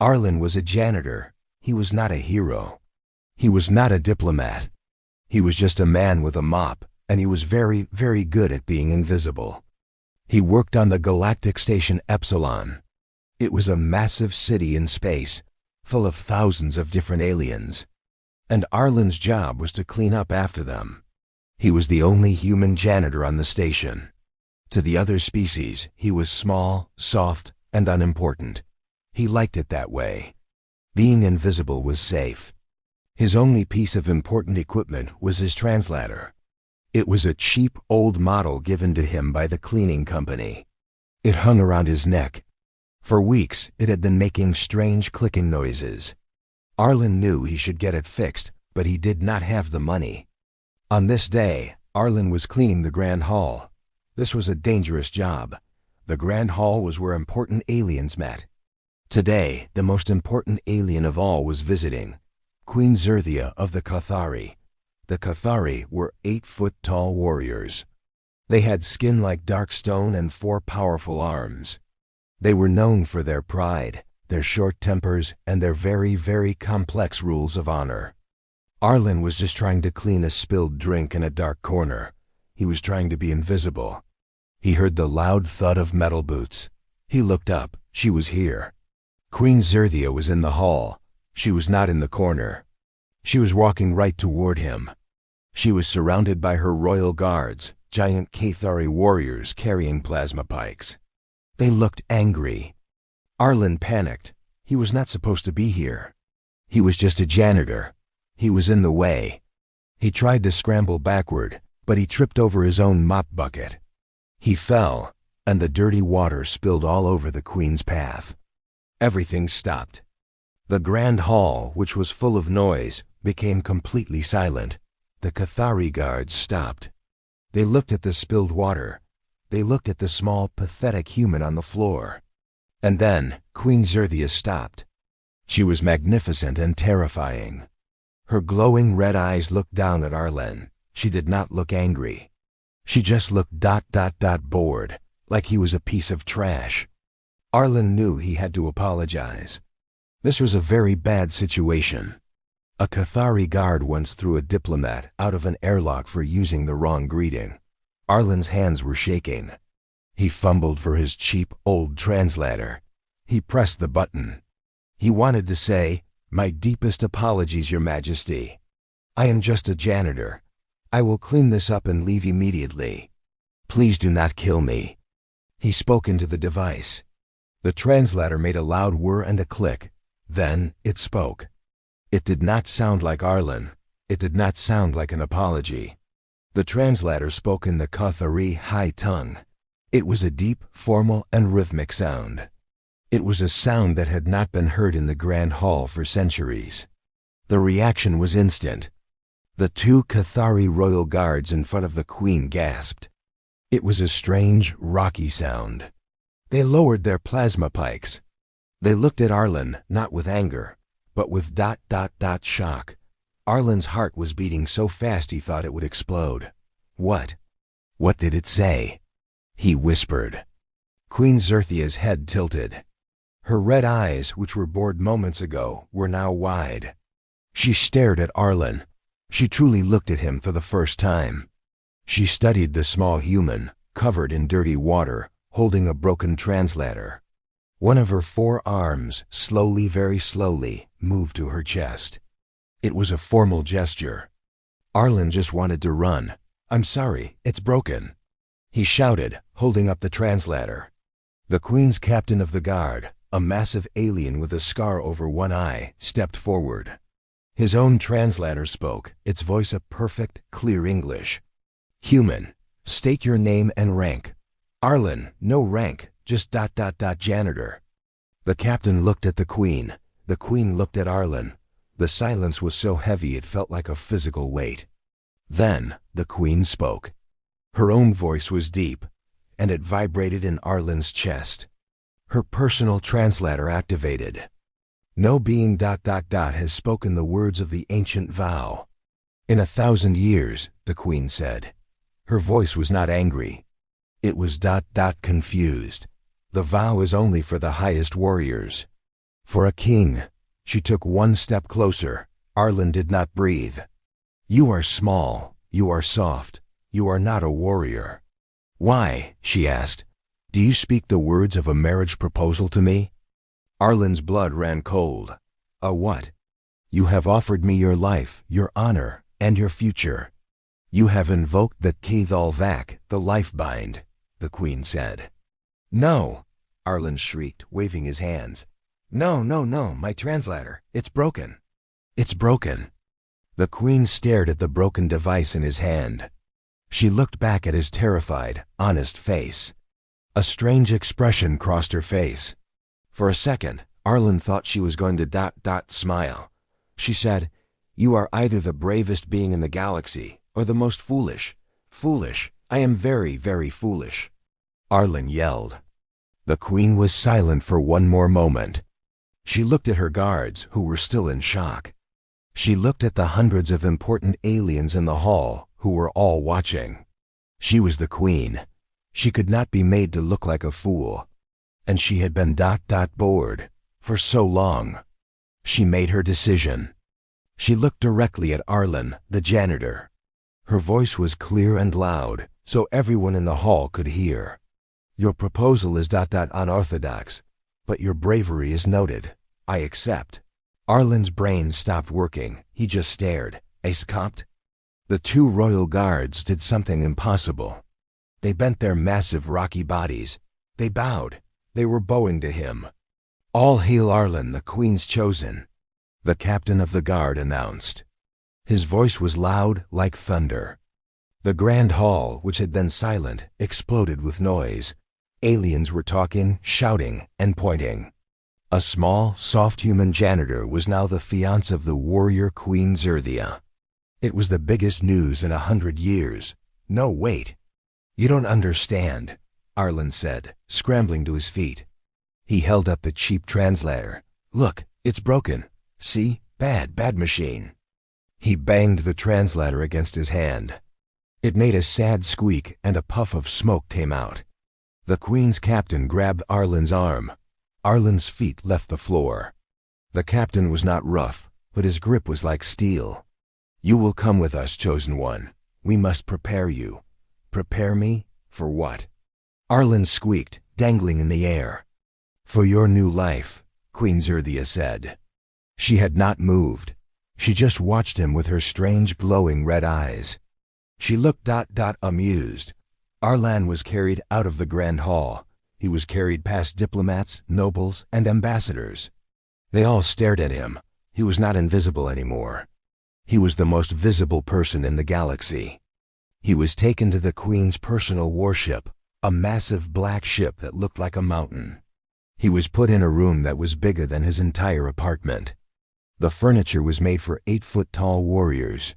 Arlan was a janitor. He was not a hero. He was not a diplomat. He was just a man with a mop, and he was very, very good at being invisible. He worked on the galactic station Epsilon. It was a massive city in space, full of thousands of different aliens. And Arlan's job was to clean up after them. He was the only human janitor on the station. To the other species, he was small, soft, and unimportant. He liked it that way. Being invisible was safe. His only piece of important equipment was his translator. It was a cheap old model given to him by the cleaning company. It hung around his neck. For weeks, it had been making strange clicking noises. Arlan knew he should get it fixed, but he did not have the money. On this day, Arlan was cleaning the Grand Hall. This was a dangerous job. The Grand Hall was where important aliens met. Today, the most important alien of all was visiting, Queen Zerthia of the Cathari. The Cathari were 8-foot-tall warriors. They had skin like dark stone and 4 powerful arms. They were known for their pride, their short tempers, and their very, very complex rules of honor. Arlan was just trying to clean a spilled drink in a dark corner. He was trying to be invisible. He heard the loud thud of metal boots. He looked up. She was here. Queen Zerthia was in the hall. She was not in the corner. She was walking right toward him. She was surrounded by her royal guards, giant Cathari warriors carrying plasma pikes. They looked angry. Arlan panicked. He was not supposed to be here. He was just a janitor. He was in the way. He tried to scramble backward, but he tripped over his own mop bucket. He fell, and the dirty water spilled all over the Queen's path. Everything stopped. The Grand Hall, which was full of noise, became completely silent. The Cathari guards stopped. They looked at the spilled water. They looked at the small, pathetic human on the floor. And then Queen Zerthia stopped. She was magnificent and terrifying. Her glowing red eyes looked down at Arlan. She did not look angry. She just looked bored, like he was a piece of trash. Arlan knew he had to apologize. This was a very bad situation. A Cathari guard once threw a diplomat out of an airlock for using the wrong greeting. Arlan's hands were shaking. He fumbled for his cheap old translator. He pressed the button. He wanted to say, "My deepest apologies, Your Majesty. I am just a janitor. I will clean this up and leave immediately. Please do not kill me." He spoke into the device. The translator made a loud whir and a click. Then it spoke. It did not sound like Arlan. It did not sound like an apology. The translator spoke in the Cathari high tongue. It was a deep, formal, and rhythmic sound. It was a sound that had not been heard in the Grand Hall for centuries. The reaction was instant. The 2 Cathari royal guards in front of the Queen gasped. It was a strange, rocky sound. They lowered their plasma pikes. They looked at Arlan, not with anger, but with shock. Arlan's heart was beating so fast he thought it would explode. What? What did it say? He whispered. Queen Zerthia's head tilted. Her red eyes, which were bored moments ago, were now wide. She stared at Arlan. She truly looked at him for the first time. She studied the small human, covered in dirty water, holding a broken translator. One of her 4 arms, slowly, very slowly, moved to her chest. It was a formal gesture. Arlan just wanted to run. "I'm sorry, it's broken," he shouted, holding up the translator. The Queen's captain of the guard, a massive alien with a scar over one eye, stepped forward. His own translator spoke, its voice a perfect, clear English. "Human, state your name and rank." "Arlan, no rank, just janitor." The captain looked at the Queen. The Queen looked at Arlan. The silence was so heavy it felt like a physical weight. Then the Queen spoke. Her own voice was deep, and it vibrated in Arlan's chest. Her personal translator activated. No being has spoken the words of the ancient vow. In 1,000 years, the Queen said. Her voice was not angry. It was confused. The vow is only for the highest warriors. For a king. She took one step closer. Arlan did not breathe. You are small. You are soft. You are not a warrior. Why? She asked. Do you speak the words of a marriage proposal to me? Arlan's blood ran cold. A what? You have offered me your life, your honor, and your future. You have invoked the Keith-Al-Vak, the life-bind, the queen said. No, Arlan shrieked, waving his hands. No, no, no, my translator. It's broken. It's broken. The queen stared at the broken device in his hand. She looked back at his terrified, honest face. A strange expression crossed her face. For a second, Arlan thought she was going to smile. She said, You are either the bravest being in the galaxy, or the most foolish. Foolish. I am very, very foolish. Arlan yelled. The queen was silent for one more moment. She looked at her guards, who were still in shock. She looked at the hundreds of important aliens in the hall, who were all watching. She was the queen. She could not be made to look like a fool. And she had been bored for so long. She made her decision. She looked directly at Arlan, the janitor. Her voice was clear and loud, so everyone in the hall could hear. Your proposal is unorthodox, but your bravery is noted. I accept. Arlan's brain stopped working. He just stared. Accept? The two royal guards did something impossible. They bent their massive rocky bodies. They bowed. They were bowing to him. All hail Arlan, the queen's chosen, the captain of the guard announced. His voice was loud like thunder. The grand hall, which had been silent, exploded with noise. Aliens were talking, shouting, and pointing. A small, soft human janitor was now the fiancé of the warrior Queen Zerthia. It was the biggest news in 100 years. No, wait. You don't understand, Arlan said, scrambling to his feet. He held up the cheap translator. Look, it's broken. See? Bad machine. He banged the translator against his hand. It made a sad squeak and a puff of smoke came out. The queen's captain grabbed Arlan's arm. Arlan's feet left the floor. The captain was not rough, but his grip was like steel. You will come with us, chosen one. We must prepare you. Prepare me? For what? Arlan squeaked, dangling in the air. For your new life, Queen Zerthia said. She had not moved. She just watched him with her strange glowing red eyes. She looked amused. Arlan was carried out of the grand hall. He was carried past diplomats, nobles, and ambassadors. They all stared at him. He was not invisible anymore. He was the most visible person in the galaxy. He was taken to the queen's personal warship, a massive black ship that looked like a mountain. He was put in a room that was bigger than his entire apartment. The furniture was made for 8-foot-tall warriors.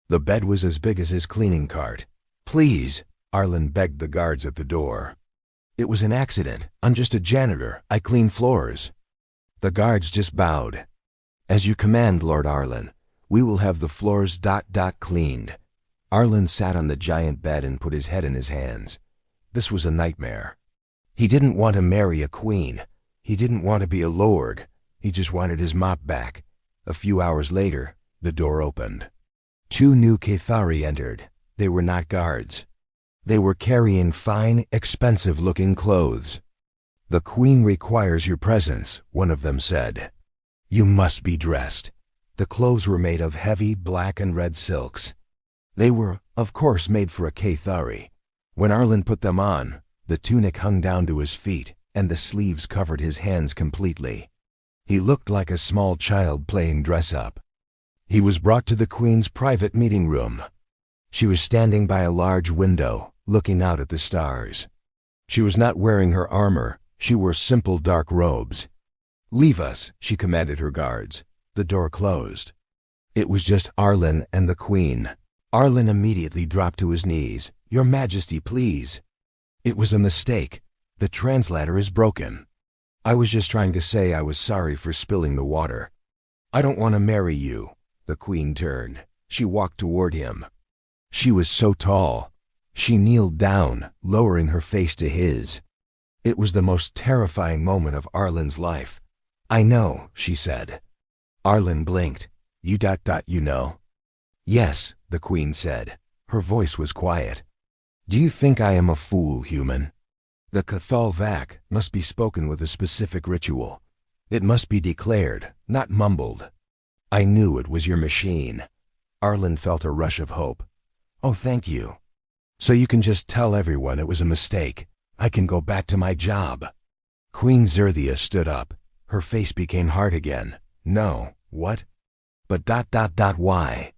The bed was as big as his cleaning cart. Please, Arlan begged the guards at the door. It was an accident. I'm just a janitor. I clean floors. The guards just bowed. As you command, Lord Arlan. We will have the floors cleaned. Arlan sat on the giant bed and put his head in his hands. This was a nightmare. He didn't want to marry a queen. He didn't want to be a lord. He just wanted his mop back. A few hours later, the door opened. 2 new Cathari entered. They were not guards. They were carrying fine, expensive-looking clothes. The queen requires your presence, one of them said. You must be dressed. The clothes were made of heavy black and red silks. They were, of course, made for a Cathari. When Arlan put them on, the tunic hung down to his feet, and the sleeves covered his hands completely. He looked like a small child playing dress-up. He was brought to the queen's private meeting room. She was standing by a large window, looking out at the stars. She was not wearing her armor. She wore simple dark robes. Leave us, she commanded her guards. The door closed. It was just Arlan and the queen. Arlan immediately dropped to his knees. Your Majesty, please. It was a mistake. The translator is broken. I was just trying to say I was sorry for spilling the water. I don't want to marry you. The queen turned. She walked toward him. She was so tall. She kneeled down, lowering her face to his. It was the most terrifying moment of Arlan's life. I know, she said. Arlan blinked. You know? Yes, the queen said. Her voice was quiet. Do you think I am a fool, human? The Cathal Vac must be spoken with a specific ritual. It must be declared, not mumbled. I knew it was your machine. Arlan felt a rush of hope. Oh, thank you. So you can just tell everyone it was a mistake. I can go back to my job. Queen Zerthia stood up. Her face became hard again. No, what? But why?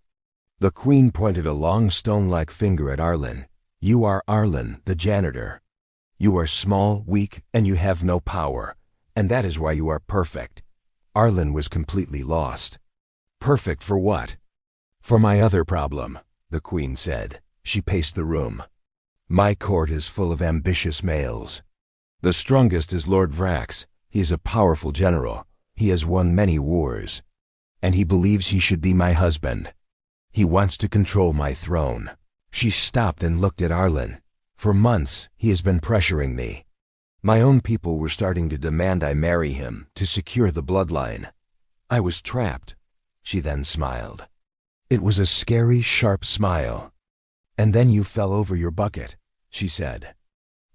The queen pointed a long stone-like finger at Arlan. You are Arlan, the janitor. You are small, weak, and you have no power. And that is why you are perfect. Arlan was completely lost. Perfect for what? For my other problem, the queen said. She paced the room. My court is full of ambitious males. The strongest is Lord Vrax. He is a powerful general. He has won many wars. And he believes he should be my husband. He wants to control my throne. She stopped and looked at Arlan. For months, he has been pressuring me. My own people were starting to demand I marry him to secure the bloodline. I was trapped. She then smiled. It was a scary, sharp smile. And then you fell over your bucket, she said.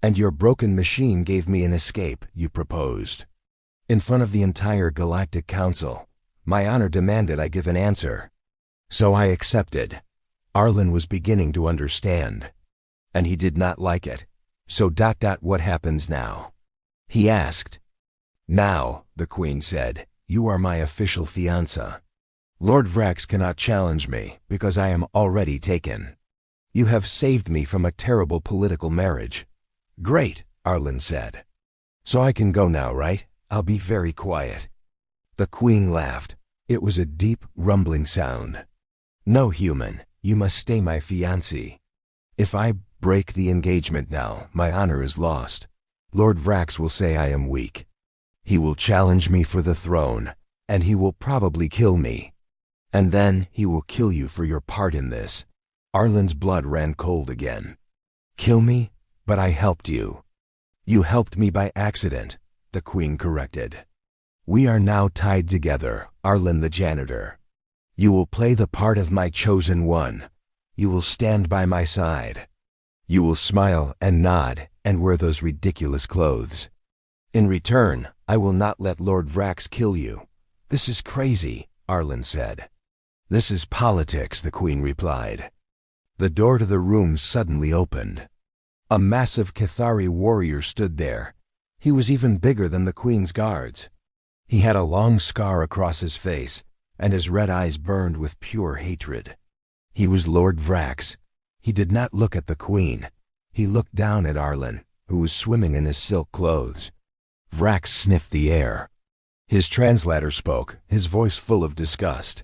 And your broken machine gave me an escape, you proposed. In front of the entire Galactic Council, my honor demanded I give an answer. So I accepted. Arlan was beginning to understand. And he did not like it. So what happens now? He asked. Now, the queen said, you are my official fiancé. Lord Vrax cannot challenge me because I am already taken. You have saved me from a terrible political marriage. Great, Arlan said. So I can go now, right? I'll be very quiet. The queen laughed. It was a deep, rumbling sound. No, human, you must stay my fiancé. If I break the engagement now, my honor is lost. Lord Vrax will say I am weak. He will challenge me for the throne, and he will probably kill me. And then he will kill you for your part in this. Arlan's blood ran cold again. Kill me? But I helped you. You helped me by accident, the queen corrected. We are now tied together, Arlan the janitor. You will play the part of my chosen one. You will stand by my side. You will smile and nod and wear those ridiculous clothes. In return, I will not let Lord Vrax kill you. This is crazy, Arlan said. This is politics, the queen replied. The door to the room suddenly opened. A massive Cathari warrior stood there. He was even bigger than the queen's guards. He had a long scar across his face, and his red eyes burned with pure hatred. He was Lord Vrax. He did not look at the queen. He looked down at Arlan, who was swimming in his silk clothes. Vrax sniffed the air. His translator spoke, his voice full of disgust.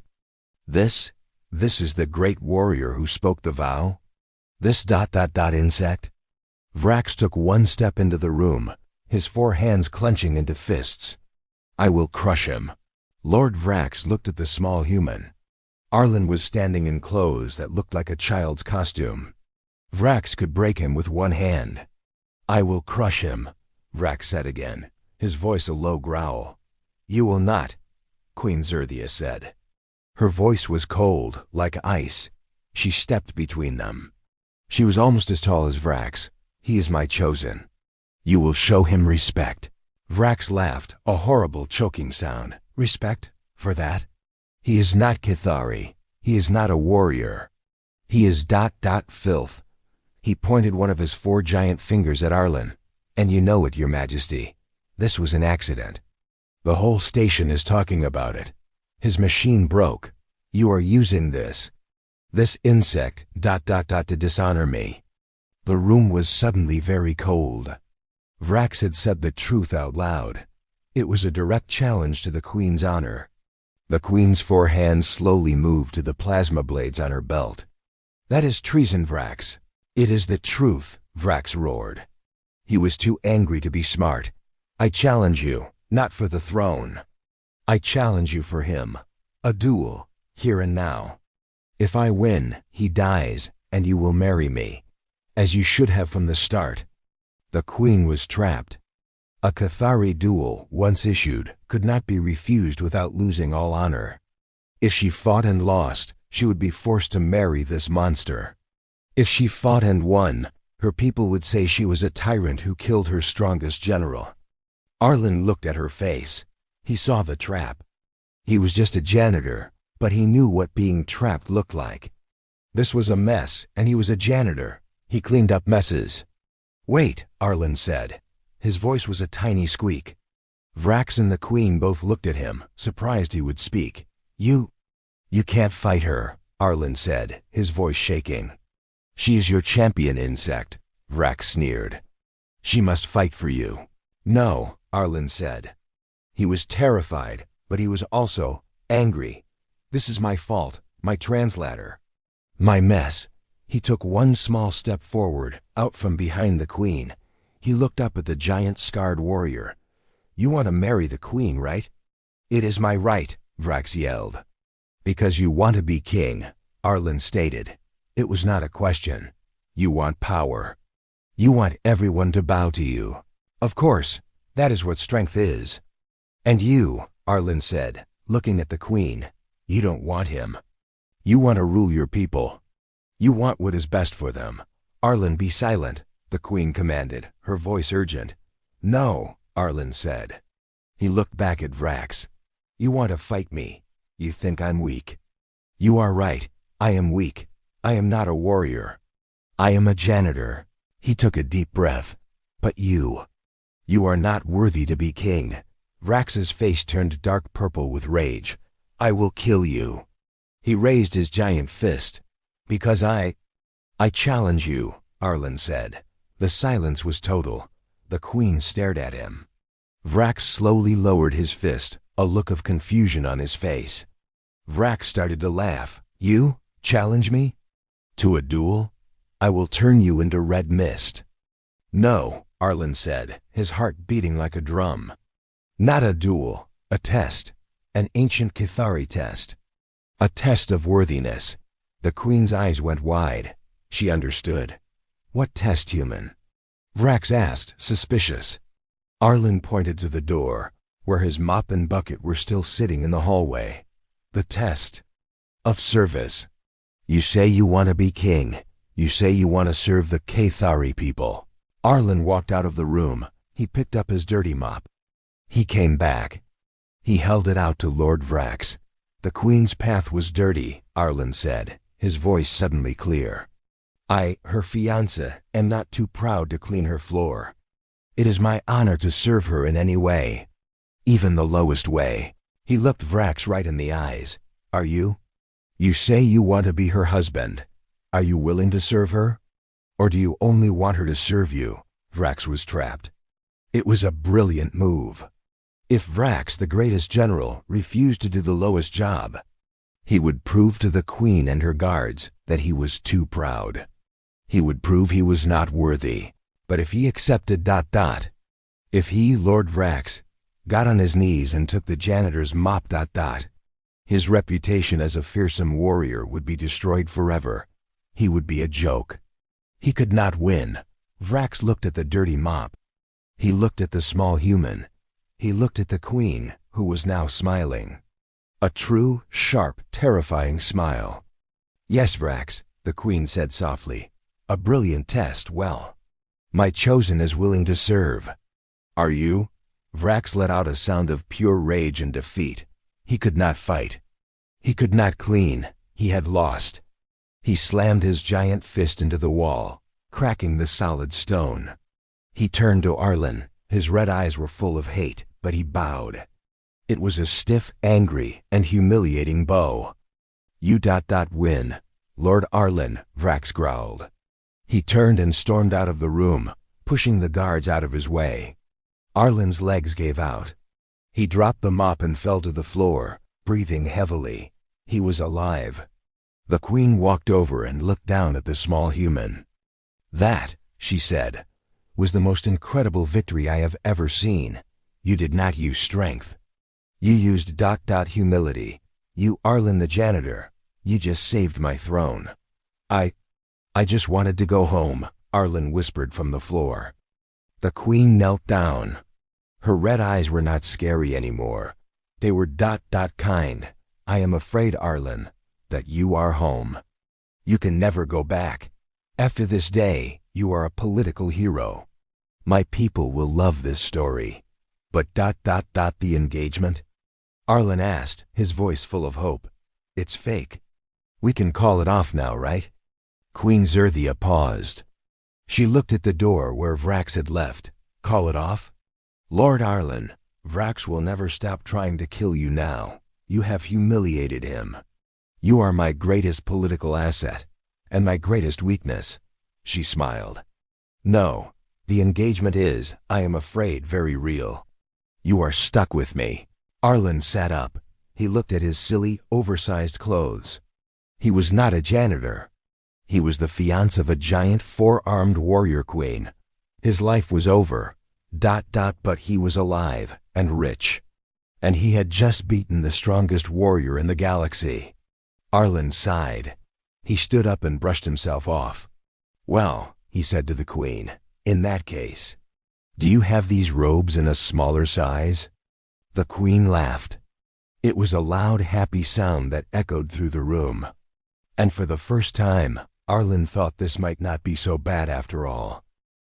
This is the great warrior who spoke the vow? This insect? Vrax took one step into the room, his 4 hands clenching into fists. I will crush him. Lord Vrax looked at the small human. Arlan was standing in clothes that looked like a child's costume. Vrax could break him with one hand. I will crush him, Vrax said again, his voice a low growl. You will not, Queen Zerthia said. Her voice was cold, like ice. She stepped between them. She was almost as tall as Vrax. He is my chosen. You will show him respect. Vrax laughed, a horrible choking sound. Respect? For that? He is not Cathari. He is not a warrior. He is filth. He pointed one of his 4 giant fingers at Arlan. And you know it, your majesty. This was an accident. The whole station is talking about it. His machine broke. You are using this insect, to dishonor me. The room was suddenly very cold. Vrax had said the truth out loud. It was a direct challenge to the queen's honor. The queen's 4 hands slowly moved to the plasma blades on her belt. That is treason, Vrax. It is the truth, Vrax roared. He was too angry to be smart. I challenge you, not for the throne. I challenge you for him. A duel, here and now. If I win, he dies, and you will marry me, as you should have from the start. The queen was trapped. A Cathari duel, once issued, could not be refused without losing all honor. If she fought and lost, she would be forced to marry this monster. If she fought and won, her people would say she was a tyrant who killed her strongest general. Arlan looked at her face. He saw the trap. He was just a janitor, but he knew what being trapped looked like. This was a mess, and he was a janitor. He cleaned up messes. "Wait," Arlan said. His voice was a tiny squeak. Vrax and the Queen both looked at him, surprised he would speak. You can't fight her," Arlan said, his voice shaking. "She is your champion, insect," Vrax sneered. "She must fight for you." "No," Arlan said. He was terrified, but he was also angry. "This is my fault, my translator. My mess." He took one small step forward, out from behind the Queen. He looked up at the giant scarred warrior. "You want to marry the Queen, right?" "It is my right," Vrax yelled. "Because you want to be king," Arlan stated. It was not a question. "You want power. You want everyone to bow to you. Of course, that is what strength is." "And you," Arlan said, looking at the Queen, "you don't want him. You want to rule your people. You want what is best for them." "Arlan, be silent," the Queen commanded, her voice urgent. "No," Arlan said. He looked back at Vrax. "You want to fight me. You think I'm weak. You are right. I am weak. I am not a warrior. I am a janitor." He took a deep breath. "But you are not worthy to be king." Vrax's face turned dark purple with rage. "I will kill you." He raised his giant fist. "Because I challenge you," Arlan said. The silence was total. The Queen stared at him. Vrax slowly lowered his fist, a look of confusion on his face. Vrax started to laugh. "You challenge me? To a duel? I will turn you into red mist." "No," Arlan said, his heart beating like a drum. "Not a duel, a test. An ancient Cathari test. A test of worthiness." The Queen's eyes went wide. She understood. "What test, human?" Vrax asked, suspicious. Arlan pointed to the door, where his mop and bucket were still sitting in the hallway. "The test of service. You say you want to be king. You say you want to serve the Cathari people." Arlan walked out of the room. He picked up his dirty mop. He came back. He held it out to Lord Vrax. "The Queen's path was dirty," Arlan said, his voice suddenly clear. "I, her fiancé, am not too proud to clean her floor. It is my honor to serve her in any way, even the lowest way." He looked Vrax right in the eyes. "Are you? You say you want to be her husband. Are you willing to serve her? Or do you only want her to serve you?" Vrax was trapped. It was a brilliant move. If Vrax, the greatest general, refused to do the lowest job, he would prove to the Queen and her guards that he was too proud. He would prove he was not worthy. But if he accepted ... if he, Lord Vrax, got on his knees and took the janitor's mop ... his reputation as a fearsome warrior would be destroyed forever. He would be a joke. He could not win. Vrax looked at the dirty mop. He looked at the small human. He looked at the Queen, who was now smiling. A true, sharp, terrifying smile. "Yes, Vrax," the Queen said softly. "A brilliant test, well. My chosen is willing to serve." "Are you?" Vrax let out a sound of pure rage and defeat. He could not fight. He could not clean. He had lost. He slammed his giant fist into the wall, cracking the solid stone. He turned to Arlan. His red eyes were full of hate, but he bowed. It was a stiff, angry, and humiliating bow. "You ... win, Lord Arlan," Vrax growled. He turned and stormed out of the room, pushing the guards out of his way. Arlan's legs gave out. He dropped the mop and fell to the floor, breathing heavily. He was alive. The Queen walked over and looked down at the small human. "That," she said, "was the most incredible victory I have ever seen. You did not use strength. You used ... humility. You, Arlan the janitor, you just saved my throne." I just wanted to go home," Arlan whispered from the floor. The Queen knelt down. Her red eyes were not scary anymore. They were kind. I am afraid, Arlan, that you are home. You can never go back. After this day, you are a political hero. My people will love this story. But the engagement? Arlan asked, his voice full of hope. It's fake. We can call it off now, right? Queen Zerthia paused. She looked at the door where Vrax had left. Call it off? Lord Arlan, Vrax will never stop trying to kill you now. You have humiliated him. You are my greatest political asset, and my greatest weakness. She smiled. No, the engagement is, I am afraid, very real. You are stuck with me. Arlan sat up. He looked at his silly, oversized clothes. He was not a janitor. He was the fiancé of a giant four-armed warrior queen. His life was over. But he was alive and rich. And he had just beaten the strongest warrior in the galaxy. Arlan sighed. He stood up and brushed himself off. Well, he said to the queen, in that case, do you have these robes in a smaller size? The queen laughed. It was a loud, happy sound that echoed through the room. And for the first time, Arlan thought this might not be so bad after all.